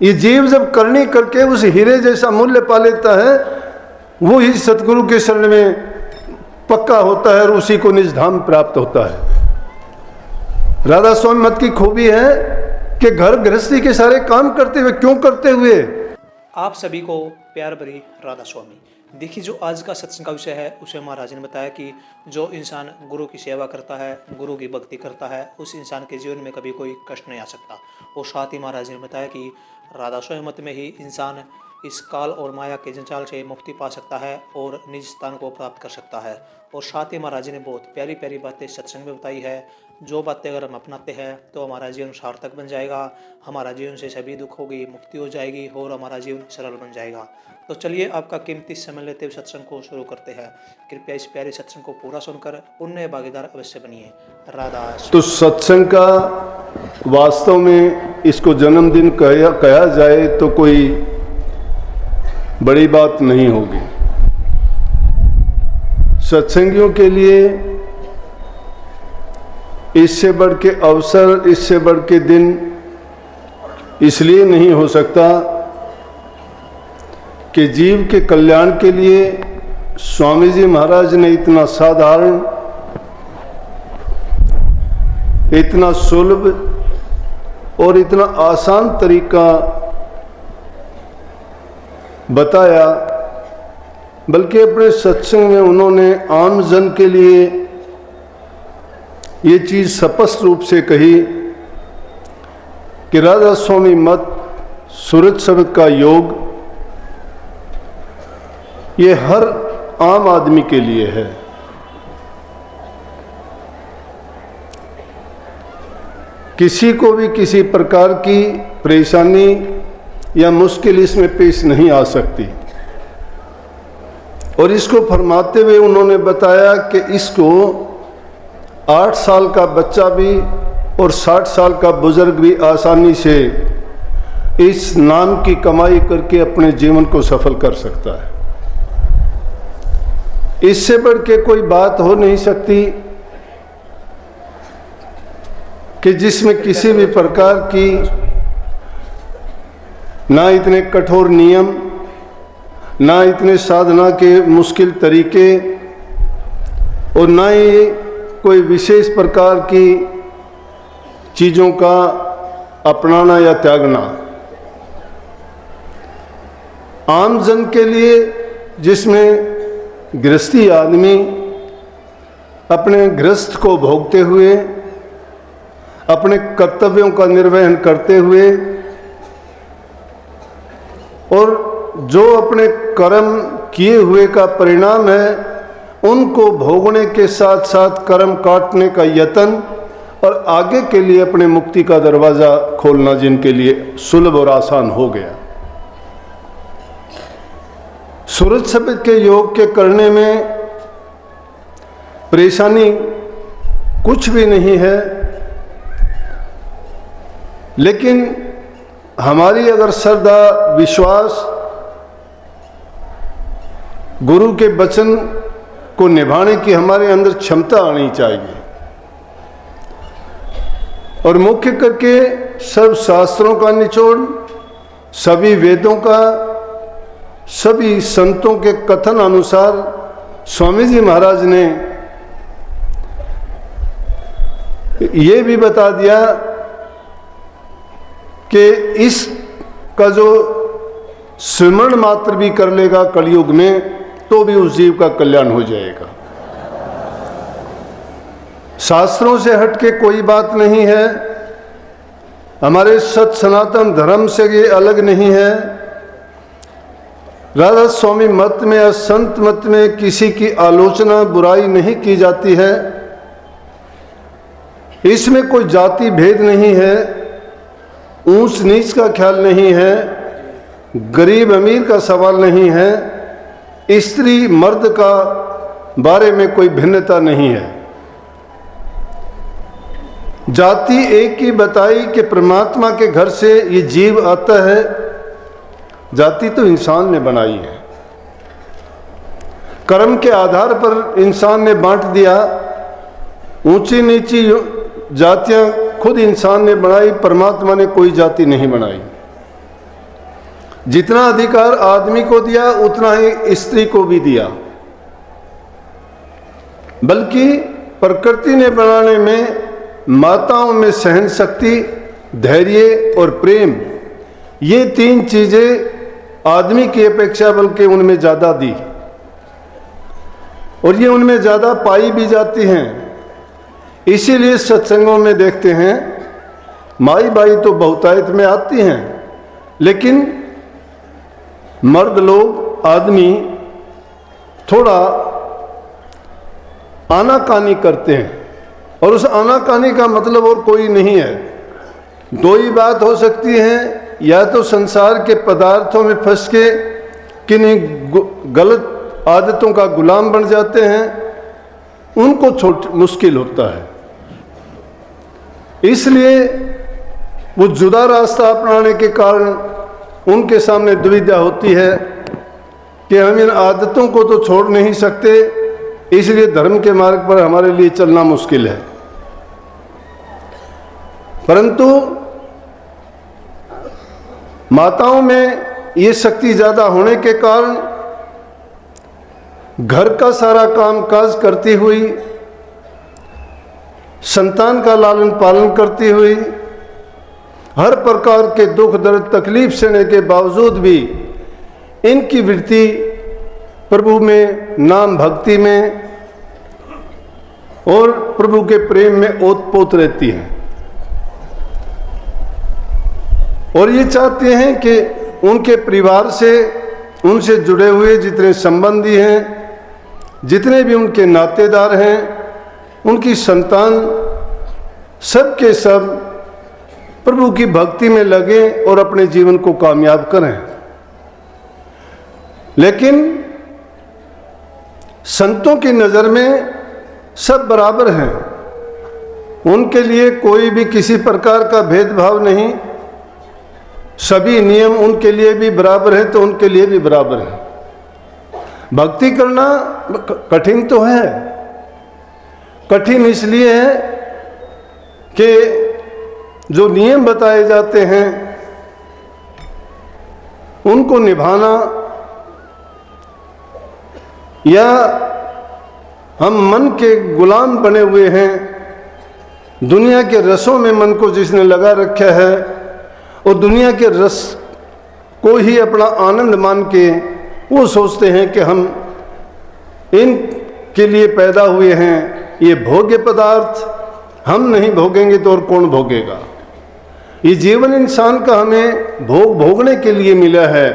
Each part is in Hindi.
ये जीव जब करनी करके उस हीरे जैसा मूल्य पा लेता है, वो ही सतगुरु के शरण में पक्का होता है और उसी को निज धाम प्राप्त होता है। राधा स्वामी मत की खूबी है कि घर गृहस्थी के सारे काम करते हुए, क्यों करते हुए? आप सभी को प्यार भरी राधा स्वामी। देखिए, जो आज का सत्संग का विषय है उसे महाराज ने बताया कि जो इंसान गुरु की सेवा करता है, गुरु की भक्ति करता है, उस इंसान के जीवन में कभी कोई कष्ट नहीं आ सकता। और साथ ही महाराज ने बताया कि राधा स्वामी मत में ही इंसान इस काल और माया के जंजाल से मुक्ति पा सकता है और निज स्थान को प्राप्त कर सकता है। और साथ ही महाराज ने बहुत प्यारी प्यारी बातें सत्संग में बताई है। जो बातें अगर हम अपनाते हैं तो हमारा जीवन सार्थक बन जाएगा, हमारा जीवन से सभी दुखों की मुक्ति हो जाएगी और हमारा जीवन सरल बन जाएगा। तो चलिए आपका कीमती समय लेते हुए सत्संग को शुरू करते हैं। कृपया इस प्यारे सत्संग को पूरा सुनकर पुण्य भागीदार अवश्य बनिए। राधा। तो सत्संग का वास्तव में इसको जन्मदिन कहा जाए तो कोई बड़ी बात नहीं होगी। सत्संगियों के लिए इससे बढ़ के अवसर, इससे बढ़ के दिन इसलिए नहीं हो सकता कि जीव के कल्याण के लिए स्वामी जी महाराज ने इतना साधारण, इतना सुलभ और इतना आसान तरीका बताया, बल्कि अपने सत्संग में उन्होंने आम जन के लिए ये चीज स्पष्ट रूप से कही कि राधा स्वामी मत, सूरज शब्द का योग ये हर आम आदमी के लिए है। किसी को भी किसी प्रकार की परेशानी या मुश्किल इसमें पेश नहीं आ सकती। और इसको फरमाते हुए उन्होंने बताया कि इसको 8 साल का बच्चा भी और 60 साल का बुजुर्ग भी आसानी से इस नाम की कमाई करके अपने जीवन को सफल कर सकता है। इससे बढ़ के कोई बात हो नहीं सकती कि जिसमें किसी भी प्रकार की ना इतने कठोर नियम, ना इतने साधना के मुश्किल तरीके और ना ही कोई विशेष प्रकार की चीज़ों का अपनाना या त्यागना। आम जन के लिए, जिसमें गृहस्थी आदमी अपने गृहस्थ को भोगते हुए, अपने कर्तव्यों का निर्वहन करते हुए और जो अपने कर्म किए हुए का परिणाम है उनको भोगने के साथ साथ कर्म काटने का यत्न और आगे के लिए अपने मुक्ति का दरवाज़ा खोलना जिनके लिए सुलभ और आसान हो गया। सूरज शब्द के योग के करने में परेशानी कुछ भी नहीं है, लेकिन हमारी अगर श्रद्धा, विश्वास, गुरु के वचन को निभाने की हमारे अंदर क्षमता आनी चाहिए। और मुख्य करके सब शास्त्रों का निचोड़, सभी वेदों का, सभी संतों के कथन अनुसार स्वामी जी महाराज ने ये भी बता दिया कि इसका जो स्मरण मात्र भी कर लेगा कलयुग में तो भी उस जीव का कल्याण हो जाएगा। शास्त्रों से हटके कोई बात नहीं है, हमारे सत सनातन धर्म से ये अलग नहीं है। राधा स्वामी मत में या संत मत में किसी की आलोचना, बुराई नहीं की जाती है। इसमें कोई जाति भेद नहीं है, ऊंच नीच का ख्याल नहीं है, गरीब अमीर का सवाल नहीं है, स्त्री मर्द का बारे में कोई भिन्नता नहीं है। जाति एक ही बताई कि परमात्मा के घर से ये जीव आता है, जाति तो इंसान ने बनाई है। कर्म के आधार पर इंसान ने बांट दिया, ऊंची नीची जातियां खुद इंसान ने बनाई, परमात्मा ने कोई जाति नहीं बनाई। जितना अधिकार आदमी को दिया उतना ही स्त्री को भी दिया, बल्कि प्रकृति ने बनाने में माताओं में सहन शक्ति, धैर्य और प्रेम, ये 3 चीजें आदमी की अपेक्षा बल्कि उनमें ज़्यादा दी, और ये उनमें ज़्यादा पाई भी जाती हैं। इसीलिए सत्संगों में देखते हैं माई बाई तो बहुतायत में आती हैं, लेकिन मर्द लोग, आदमी थोड़ा आनाकानी करते हैं, और उस आनाकानी का मतलब और कोई नहीं है। 2 ही बात हो सकती है, या तो संसार के पदार्थों में फंस के किन्हीं गलत आदतों का गुलाम बन जाते हैं, उनको मुश्किल होता है। इसलिए वो जुदा रास्ता अपनाने के कारण उनके सामने दुविधा होती है कि हम इन आदतों को तो छोड़ नहीं सकते, इसलिए धर्म के मार्ग पर हमारे लिए चलना मुश्किल है। परंतु माताओं में ये शक्ति ज़्यादा होने के कारण घर का सारा काम काज करती हुई, संतान का लालन पालन करती हुई, हर प्रकार के दुख दर्द तकलीफ सहने के बावजूद भी इनकी वृत्ति प्रभु में, नाम भक्ति में और प्रभु के प्रेम में ओतपोत रहती हैं, और ये चाहते हैं कि उनके परिवार से, उनसे जुड़े हुए जितने संबंधी हैं, जितने भी उनके नातेदार हैं, उनकी संतान, सब के सब प्रभु की भक्ति में लगे और अपने जीवन को कामयाब करें। लेकिन संतों की नज़र में सब बराबर हैं, उनके लिए कोई भी किसी प्रकार का भेदभाव नहीं, सभी नियम उनके लिए भी बराबर हैं तो उनके लिए भी बराबर हैं। भक्ति करना कठिन तो है, कठिन इसलिए है कि जो नियम बताए जाते हैं उनको निभाना, या हम मन के गुलाम बने हुए हैं, दुनिया के रसों में मन को जिसने लगा रखा है और दुनिया के रस को ही अपना आनंद मान के वो सोचते हैं कि हम इनके लिए पैदा हुए हैं, ये भोग्य पदार्थ हम नहीं भोगेंगे तो और कौन भोगेगा। ये जीवन इंसान का हमें भोगने के लिए मिला है,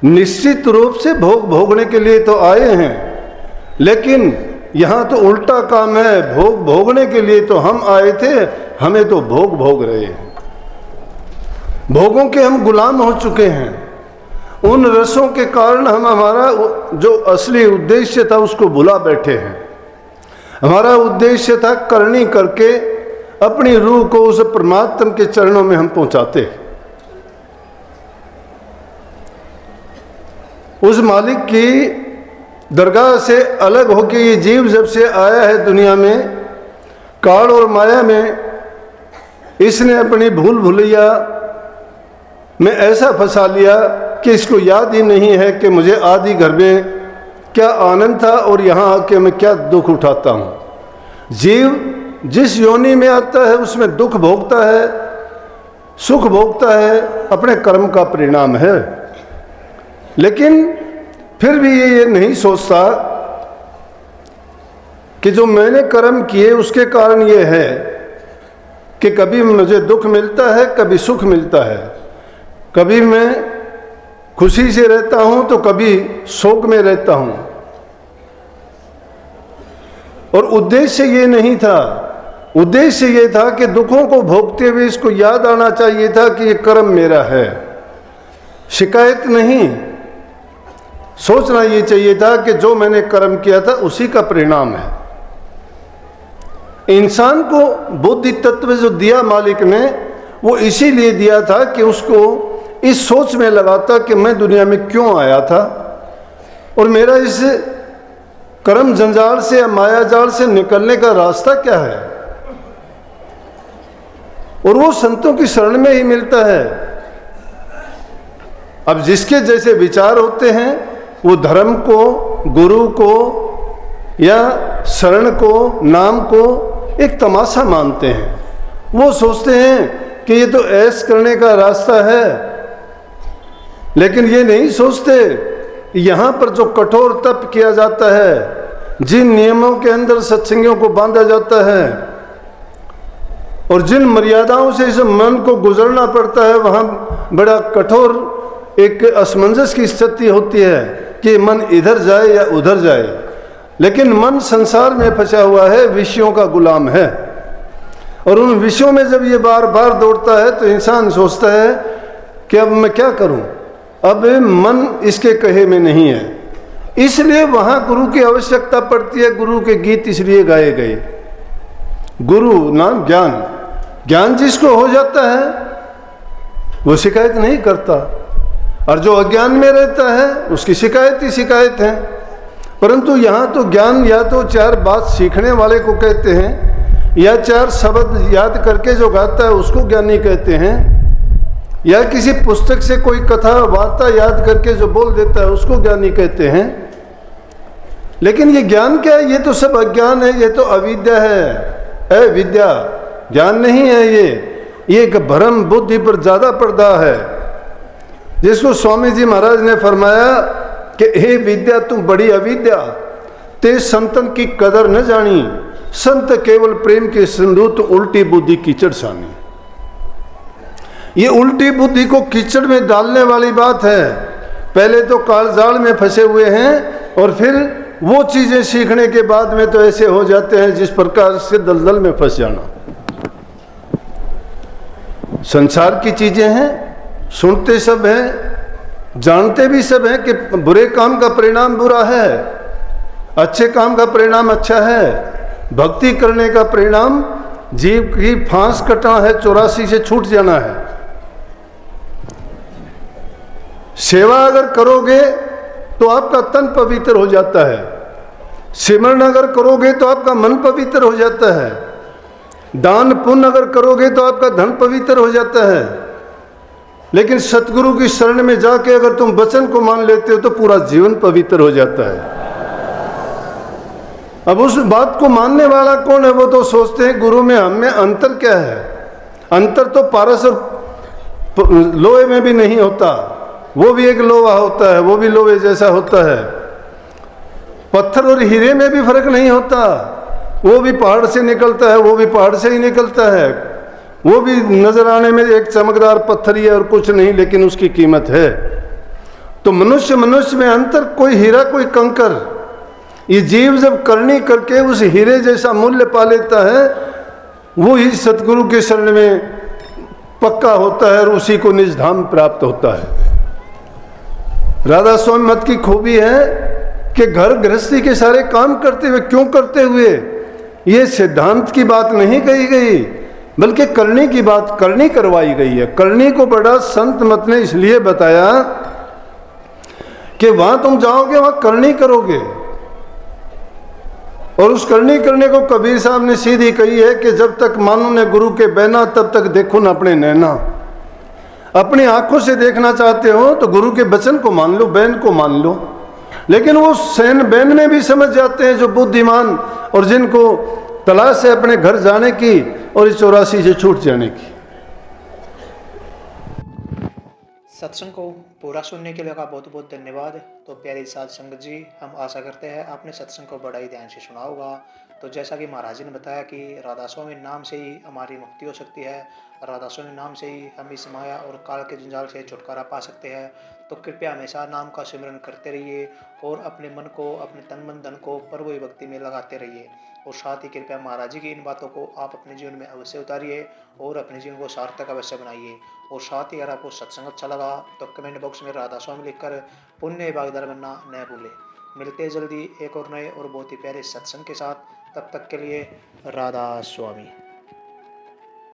निश्चित रूप से भोगने के लिए तो आए हैं, लेकिन यहाँ तो उल्टा काम है, भोगने के लिए तो हम आए थे, हमें तो भोग रहे हैं। भोगों के हम गुलाम हो चुके हैं, उन रसों के कारण हम हमारा जो असली उद्देश्य था उसको भुला बैठे हैं। हमारा उद्देश्य था करनी करके अपनी रूह को उस परमात्मा के चरणों में हम पहुंचाते, उस मालिक की दरगाह से अलग होकर ये जीव जब से आया है दुनिया में, काल और माया में इसने अपनी भूल भुलैया में ऐसा फंसा लिया कि इसको याद ही नहीं है कि मुझे आदि घर में क्या आनंद था और यहाँ आके मैं क्या दुख उठाता हूँ। जीव जिस योनि में आता है उसमें दुख भोगता है, सुख भोगता है, अपने कर्म का परिणाम है। लेकिन फिर भी ये नहीं सोचता कि जो मैंने कर्म किए उसके कारण ये है कि कभी मुझे दुख मिलता है, कभी सुख मिलता है, कभी मैं खुशी से रहता हूं तो कभी शोक में रहता हूं। और उद्देश्य ये नहीं था, उद्देश्य ये था कि दुखों को भोगते हुए इसको याद आना चाहिए था कि ये कर्म मेरा है, शिकायत नहीं। सोचना ये चाहिए था कि जो मैंने कर्म किया था उसी का परिणाम है। इंसान को बुद्धि तत्व जो दिया मालिक ने, वो इसीलिए दिया था कि उसको इस सोच में लगाता कि मैं दुनिया में क्यों आया था और मेरा इस कर्म जंजाल से या माया जाल से निकलने का रास्ता क्या है। और वो संतों की शरण में ही मिलता है। अब जिसके जैसे विचार होते हैं वो धर्म को, गुरु को या शरण को, नाम को एक तमाशा मानते हैं। वो सोचते हैं कि ये तो ऐश करने का रास्ता है, लेकिन ये नहीं सोचते यहाँ पर जो कठोर तप किया जाता है, जिन नियमों के अंदर सत्संगियों को बांधा जाता है और जिन मर्यादाओं से इस मन को गुजरना पड़ता है, वहाँ बड़ा कठोर एक असमंजस की स्थिति होती है कि मन इधर जाए या उधर जाए। लेकिन मन संसार में फंसा हुआ है, विषयों का गुलाम है, और उन विषयों में जब ये बार बार दौड़ता है तो इंसान सोचता है कि अब मैं क्या करूं, अब मन इसके कहे में नहीं है। इसलिए वहां गुरु की आवश्यकता पड़ती है। गुरु के गीत इसलिए गाए गए। गुरु नाम ज्ञान, ज्ञान जिसको हो जाता है वो शिकायत नहीं करता, और जो अज्ञान में रहता है उसकी शिकायत ही शिकायत है। परंतु यहाँ तो ज्ञान या तो चार बात सीखने वाले को कहते हैं, या चार शब्द याद करके जो गाता है उसको ज्ञानी कहते हैं, या किसी पुस्तक से कोई कथा वार्ता याद करके जो बोल देता है उसको ज्ञानी कहते हैं। लेकिन ये ज्ञान क्या है? ये तो सब अज्ञान है, ये तो अविद्या है, विद्या ज्ञान नहीं है। ये एक भ्रम बुद्धि पर ज्यादा पर्दा है, जिसको स्वामी जी महाराज ने फरमाया कि हे विद्या तुम बड़ी अविद्या, ते संतन की कदर न जानी, संत केवल प्रेम के सिंधु तो उल्टी बुद्धि कीचड़ सानी। ये उल्टी बुद्धि को कीचड़ में डालने वाली बात है। पहले तो कालजाल में फंसे हुए हैं और फिर वो चीजें सीखने के बाद में तो ऐसे हो जाते हैं जिस प्रकार से दलदल में फंस जाना। संसार की चीजें हैं, सुनते सब हैं, जानते भी सब हैं कि बुरे काम का परिणाम बुरा है, अच्छे काम का परिणाम अच्छा है। भक्ति करने का परिणाम जीव की फांस कटना है, 84 से छूट जाना है। सेवा अगर करोगे तो आपका तन पवित्र हो जाता है, सिमरन अगर करोगे तो आपका मन पवित्र हो जाता है, दान पुण्य अगर करोगे तो आपका धन पवित्र हो जाता है। लेकिन सतगुरु की शरण में जाके अगर तुम वचन को मान लेते हो तो पूरा जीवन पवित्र हो जाता है। अब उस बात को मानने वाला कौन है? वो तो सोचते हैं गुरु में हम में अंतर क्या है। अंतर तो पारस और लोहे में भी नहीं होता, वो भी एक लोहा होता है, वो भी लोहे जैसा होता है। पत्थर और हीरे में भी फर्क नहीं होता, वो भी पहाड़ से निकलता है, वो भी पहाड़ से ही निकलता है, वो भी नजर आने में एक चमकदार पत्थर ही है और कुछ नहीं, लेकिन उसकी कीमत है। तो मनुष्य में अंतर, कोई हीरा कोई कंकर। ये जीव जब करनी करके उस हीरे जैसा मूल्य पा लेता है, वो ही सतगुरु के शरण में पक्का होता है और उसी को निज धाम प्राप्त होता है। राधा स्वामी मत की खूबी है कि घर गृहस्थी के सारे काम करते हुए, क्यों करते हुए, ये सिद्धांत की बात नहीं कही गई, बल्कि करनी की बात करनी करवाई गई है। करनी को बड़ा संत मत ने इसलिए बताया कि वहां तुम जाओगे वहां करनी करोगे। और उस करनी करने को कबीर साहब ने सीधी कही है कि जब तक मानो ने गुरु के बहना तब तक देखो न अपने नैना। अपनी आंखों से देखना चाहते हो तो गुरु के वचन को मान लो, बैन को मान लो। लेकिन वो सैन बैन में भी समझ जाते हैं जो बुद्धिमान और जिनको तलाश है अपने घर जाने की और इस 84 से छूट जाने की। सत्संग को पूरा सुनने के लिए का बहुत बहुत धन्यवाद। तो प्यारी साध संगत जी, हम आशा करते हैं आपने सत्संग को बड़ा ही ध्यान से सुना होगा। तो जैसा कि महाराज जी ने बताया कि राधा स्वामी नाम से ही हमारी मुक्ति हो सकती है, राधा स्वामी नाम से ही हम इस माया और काल के जंजाल से छुटकारा पा सकते हैं। तो कृपया हमेशा नाम का सिमरन करते रहिए और अपने मन को, अपने तन मन धन को प्रभु भक्ति में लगाते रहिए। और साथ ही कृपया महाराज जी की इन बातों को आप अपने जीवन में अवश्य उतारिए और अपने जीवन को सार्थक अवश्य बनाइए। और साथ ही अगर आपको सत्संग अच्छा लगा तो कमेंट बॉक्स में राधा स्वामी लिखकर पुण्य भागीदार बनना न भूले। मिलते हैं जल्दी एक और नए और बहुत ही प्यारे सत्संग के साथ। तब तक के लिए राधा स्वामी।